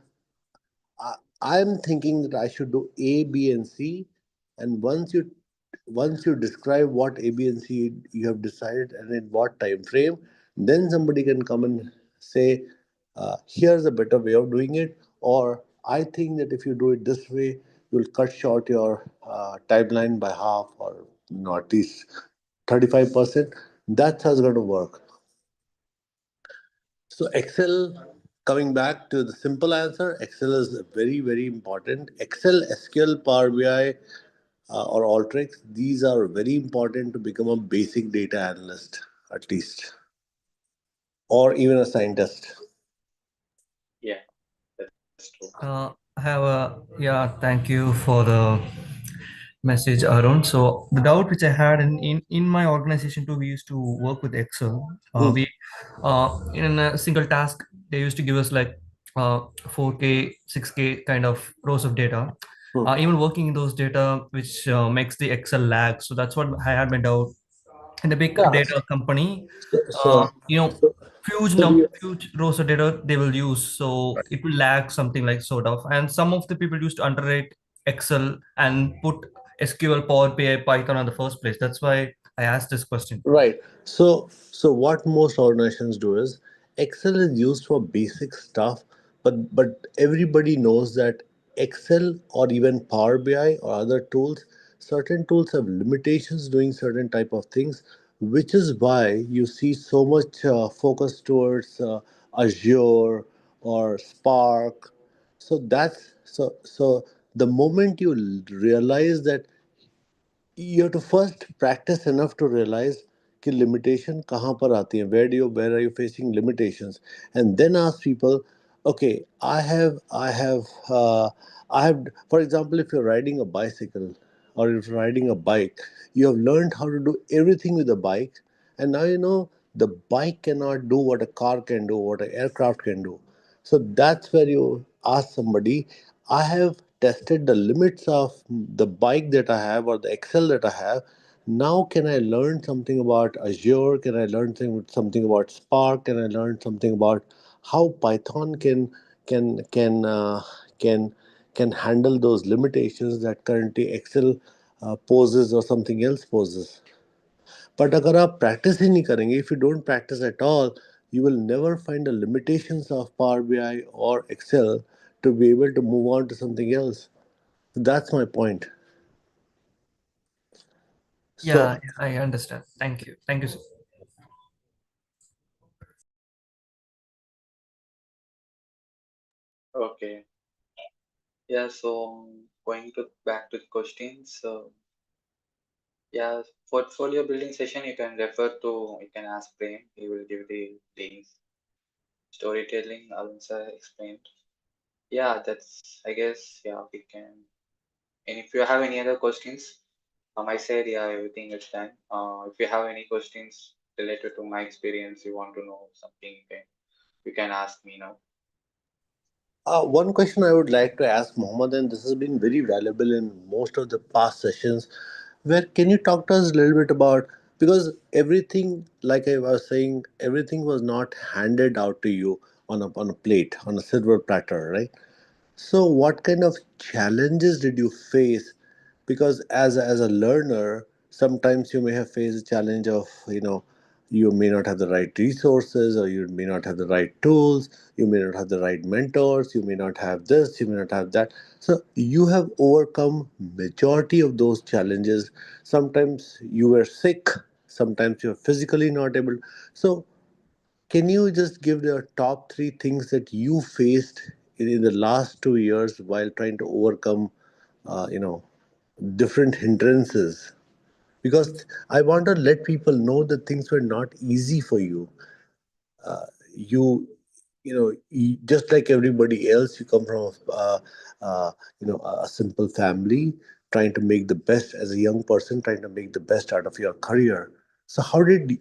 I'm thinking that I should do A, B, and C. And once you describe what A, B, and C you have decided and in what time frame, then somebody can come and say, here's a better way of doing it, or I think that if you do it this way, you'll cut short your timeline by half, or at least 35%. That's how it's going to work. So Excel, coming back to the simple answer, Excel is very, very important. Excel, SQL, Power BI, or Alteryx, these are very important to become a basic data analyst, at least, or even a scientist. Yeah, that's true. I have a yeah. Thank you for the message, Arun. So the doubt which I had in my organization too, we used to work with Excel. Hmm, We in a single task they used to give us like 4K, 6K kind of rows of data. hmm. Even working in those data, which makes the Excel lag. So that's what I had my doubt. In a big Yeah. data company, So, so, so, so we, huge rows of data they will use, so it will lag something like sort of. And some of the people used to underrate Excel and put SQL, Power BI, Python on the first place. That's why I asked this question. Right. So what most organizations do is Excel is used for basic stuff, but everybody knows that Excel or even Power BI or other tools, certain tools have limitations doing certain type of things, which is why you see so much focus towards Azure or Spark. So the moment you realize that you have to first practice enough to realize कि limitation कहाँ पर आती है, where are you facing limitations, and then ask people, okay, I have, for example, if you're riding a bicycle or if you're riding a bike, you have learned how to do everything with a bike, and now you know the bike cannot do what a car can do, what an aircraft can do. So that's where you ask somebody, I have tested the limits of the bike that I have or the Excel that I have. Now, can I learn something about Azure? Can I learn something about Spark? Can I learn something about how Python can can uh, can can handle those limitations that currently Excel poses or something else poses? But अगर आप practice ही नहीं करेंगे, if you don't practice at all, you will never find the limitations of Power BI or Excel to be able to move on to something else. That's my point. Yeah, So, I understand. Thank you, sir. Okay. Yeah, so going to back to the questions. So yeah, portfolio building session you can refer to, you can ask Prem, he will give the links. Storytelling, Alonso explained. Yeah, that's, I guess, yeah, we can. And if you have any other questions, I said, yeah, everything is done. If you have any questions related to my experience, you want to know something, you can ask me now. one question I would like to ask Mohammed, and this has been very valuable in most of the past sessions, where can you talk to us a little bit about, because everything, like I was saying, everything was not handed out to you on a plate, on a silver platter, right? So, what kind of challenges did you face? Because as a learner, sometimes you may have faced a challenge of, you may not have the right resources, or you may not have the right tools, you may not have the right mentors, you may not have this, you may not have that. So you have overcome majority of those challenges. Sometimes you were sick, sometimes you're physically not able. So can you just give the top three things that you faced in the last 2 years while trying to overcome, uh, you know, different hindrances? Because I want to let people know that things were not easy for you. You, just like everybody else, you come from, a simple family, trying to make the best as a young person, trying to make the best out of your career. So, how did,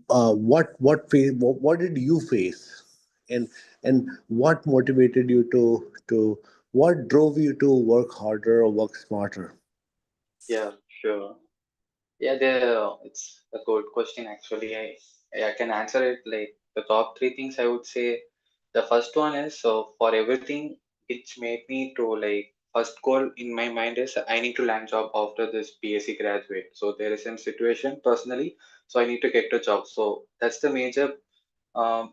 what did you face? And what motivated you to what drove you to work harder or work smarter? Yeah, sure. Yeah, it's a good question actually. I can answer it like the top three things I would say. The first one is, so for everything which made me to like first goal in my mind is I need to land job after this BSc graduate. So there is some situation personally, so I need to get a job. So that's the major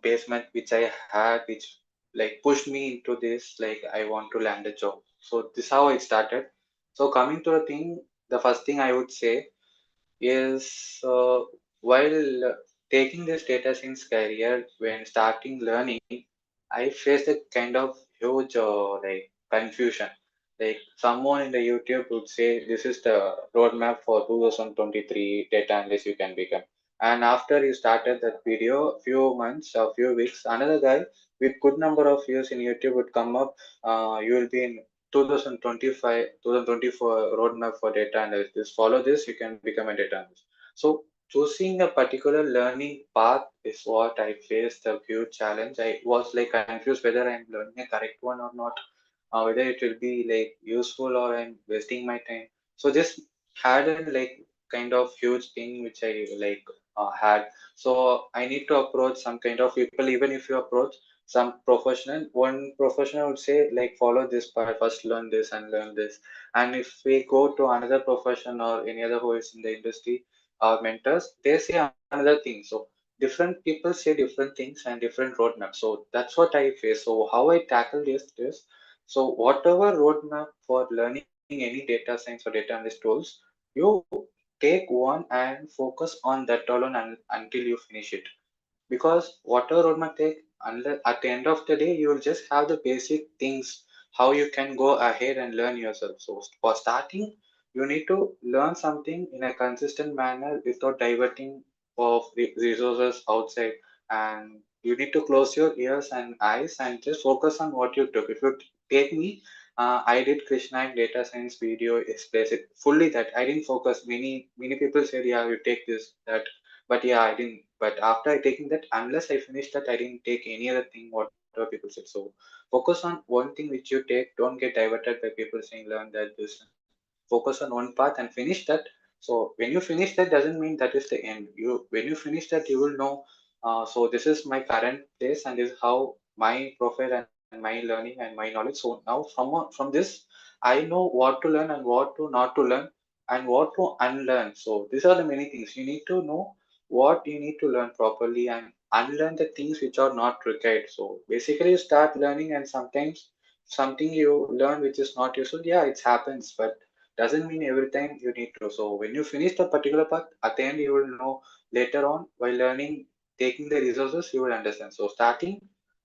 basement which I had, which like pushed me into this. Like I want to land a job. So this how it started. So coming to the thing, the first thing I would say is while taking this data science career, when starting learning, I faced a kind of huge like confusion. Like someone in the YouTube would say, "This is the roadmap for 2023 data analyst you can become." And after you started that video, few months or few weeks, another guy with good number of views in YouTube would come up. You will be in 2025, 2024 roadmap for data analyst. Just follow this, you can become a data analyst. So choosing a particular learning path is what I faced a huge challenge. I was like confused whether I'm learning a correct one or not, whether it will be like useful or I'm wasting my time. So this had a like kind of huge thing which I like had. So I need to approach some kind of people. Even if you approach some professional, one professional would say like follow this part first, learn this and learn this. And if we go to another profession or any other who is in the industry, our mentors, they say another thing. So different people say different things and different roadmaps. So that's what I face. So how I tackle this, so whatever roadmap for learning any data science or data analyst tools, you take one and focus on that alone until you finish it. Because whatever roadmap take, unless at the end of the day you will just have the basic things how you can go ahead and learn yourself. So for starting, you need to learn something in a consistent manner without diverting of resources outside, and you need to close your ears and eyes and just focus on what you took. If you take me, I did Krishna and data science video explains it fully that I didn't focus. Many people said, yeah, you take this that, but yeah, I didn't. But after I taking that, unless I finished that, I didn't take any other thing, whatever people said. So focus on one thing which you take. Don't get diverted by people saying learn that this. Focus on one path and finish that. So when you finish that, doesn't mean that is the end. You when you finish that, you will know. So this is my current place, and this is how my profile and my learning and my knowledge. So now from this, I know what to learn and what to not to learn and what to unlearn. So these are the many things you need to know what you need to learn properly and unlearn the things which are not required. So basically, you start learning, and sometimes something you learn which is not useful. Yeah, it happens, but doesn't mean every time you need to. So when you finish the particular path, at the end you will know later on while learning, taking the resources, you will understand. So starting,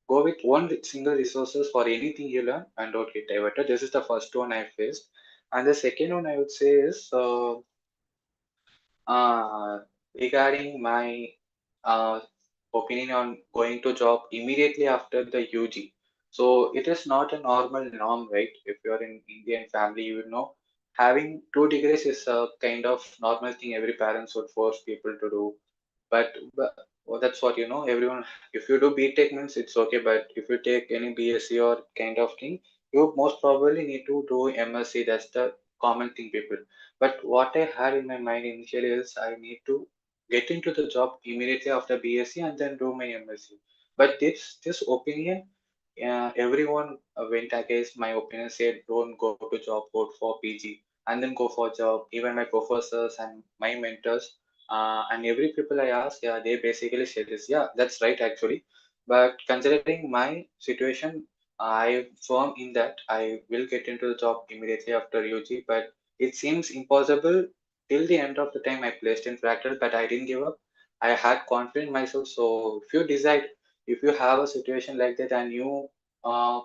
go with one single resources for anything you learn and don't get diverted. This is the first one I faced. And the second one I would say is uh, regarding my uh, opinion on going to job immediately after the UG. So it is not a normal norm, right? If you're in Indian family, you will know having 2 degrees is a kind of normal thing every parents would force people to do. But well, that's what you know. Everyone, if you do BTech means it's okay, but if you take any BSc or kind of thing, you most probably need to do MSc. That's the common thing people. But what I had in my mind initially is I need to get into the job immediately after BSc and then do my MSc. But this opinion, everyone went against my opinion. Said don't go to job, go for PG, and then go for job. Even my professors and my mentors and every people I ask, yeah, they basically say this. Yeah, that's right actually. But considering my situation, I firm in that I will get into the job immediately after UG. But it seems impossible till the end of the time I placed in fractal. But I didn't give up. I had confidence in myself. So if you decide, if you have a situation like that and uh,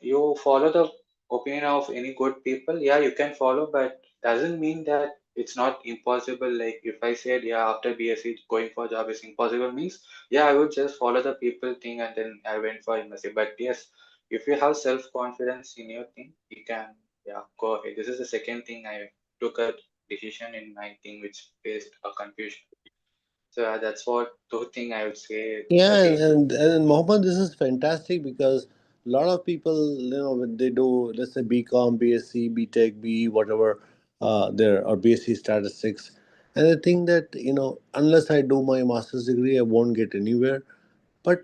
you follow the opinion of any good people, yeah, you can follow, but doesn't mean that it's not impossible. Like if I said, yeah, after BSc going for job is impossible means, yeah, I would just follow the people thing and then I went for MSc. But yes, if you have self confidence in your thing, you can, yeah, go ahead. This is the second thing I took a decision in my thing which faced a confusion. So that's what two thing I would say. Yeah, Okay. and Mohammed, this is fantastic because a lot of people, when they do, let's say BCom, BSc, BTech, BE, whatever, there or BSc statistics, and they think that unless I do my master's degree, I won't get anywhere. But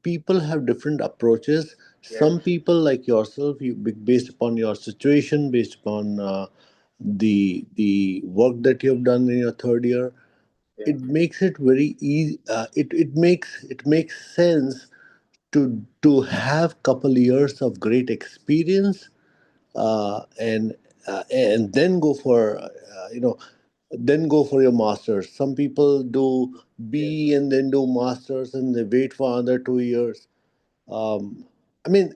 people have different approaches. Yes. Some people like yourself, based upon your situation, based upon the work that you have done in your third year, Yeah. it makes it very easy. It makes sense to have couple years of great experience, and then go for then go for your masters. Some people do Yes. B and then do masters and they wait for another 2 years. I mean,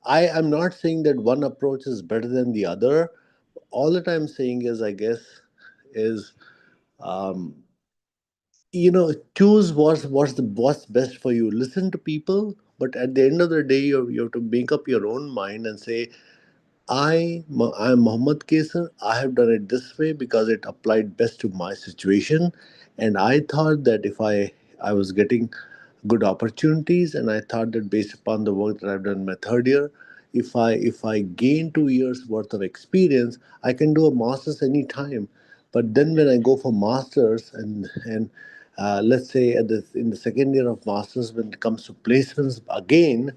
I am not saying that one approach is better than the other. All that I'm saying is, I guess, is um, choose what's best for you. Listen to people, but at the end of the day, you have to make up your own mind and say, I'm Mohammed Kayser. I have done it this way because it applied best to my situation, and I thought that if I was getting good opportunities, and I thought that based upon the work that I've done in my third year, if I gain 2 years worth of experience, I can do a master's anytime. But then when I go for masters and let's say in the second year of masters, when it comes to placements again,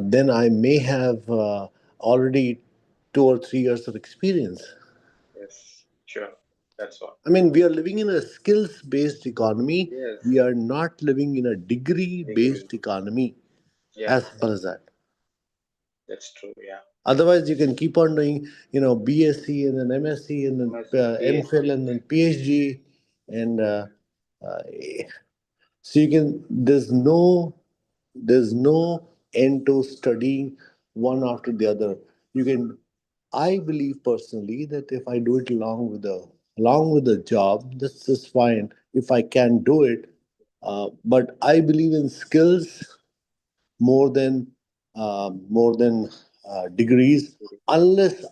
then I may have already 2 or 3 years of experience. Yes. Sure. That's what. I mean, we are living in a skills based economy. Yes. We are not living in a degree Agree. based economy, Yeah. as simple as that. That's true. Yeah. Otherwise, you can keep on doing, BSc and then MSc and then MSc, MPhil PhD. and then PhD, and uh, so you can. There's no end to studying one after the other. You can. I believe personally that if I do it along with the job, this is fine. If I can do it, but I believe in skills more than degrees, unless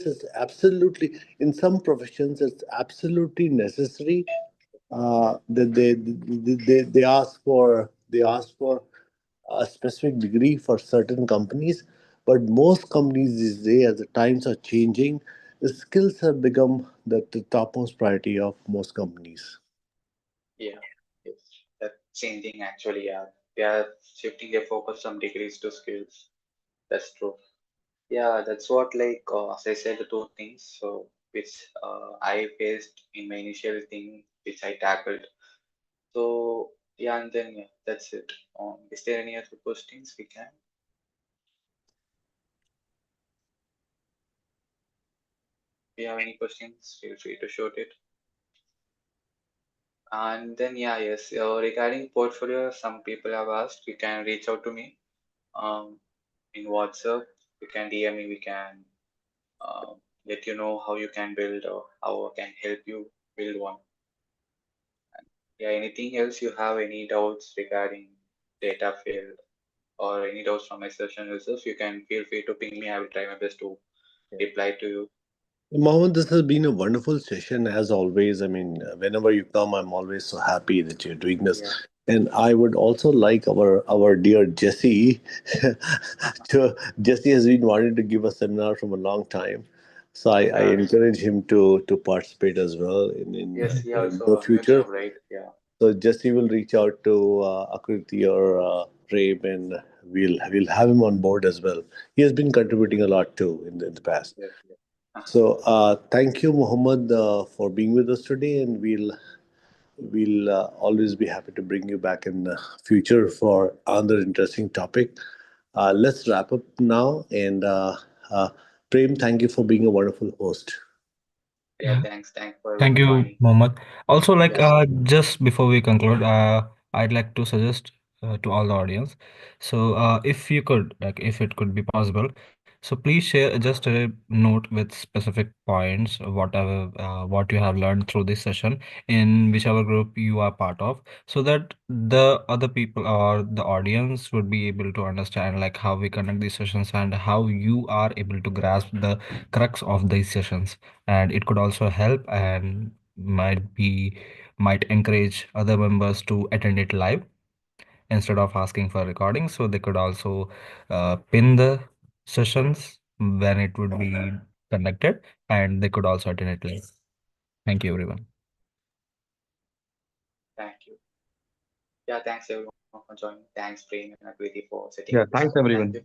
it's absolutely, in some professions it's absolutely necessary, that they ask for a specific degree for certain companies. But most companies these days, as the times are changing, the skills have become the topmost priority of most companies. Yeah. Yes. That same thing actually. Yeah. They are shifting their focus from degrees to skills. That's true. Yeah, that's what like as I said the two things. So which I faced in my initial thing which I tackled. So yeah, and then yeah, that's it. Is there any other questions we can? If you have any questions, feel free to shoot it. And then yeah, yes. Regarding portfolio, some people have asked. You can reach out to me in WhatsApp. You can DM me. We can let you know how you can build or how I can help you build one. Yeah, anything else you have any doubts regarding data field or any doubts from my session users, you can feel free to ping me. I will try my best to reply to you. Mohammed, this has been a wonderful session as always. I mean, whenever you come, I'm always so happy that you're doing this. Yeah. And I would also like our dear Jesse. Jesse has been wanting to give a seminar from a long time, so I Yeah. encourage him to participate as well Yes, he in the also new future. job, right? Yeah. So Jesse will reach out to Akriti or Prem, and we'll have him on board as well. He has been contributing a lot too in the past. Yes. So thank you, Mohammed, for being with us today, and we'll always be happy to bring you back in the future for another interesting topic. Let's wrap up now, and uh, Prem, thank you for being a wonderful host. Yeah, thanks. Thanks for Thank you, joining. Mohammed. Also, like, Yeah. just before we conclude, I'd like to suggest to all the audience. So, if you could, like, if it could be possible, so please share just a note with specific points, whatever what you have learned through this session in whichever group you are part of, so that the other people or the audience would be able to understand like how we conduct these sessions and how you are able to grasp the crux of these sessions, and it could also help and might be might encourage other members to attend it live instead of asking for recording. So they could also pin the sessions when it would be conducted, and they could also attend it live. Thank you, everyone. Thank you. Yeah, thanks everyone for joining. Thanks, Prem and Akriti, for setting up Yeah, this thanks up. Thank everyone. you.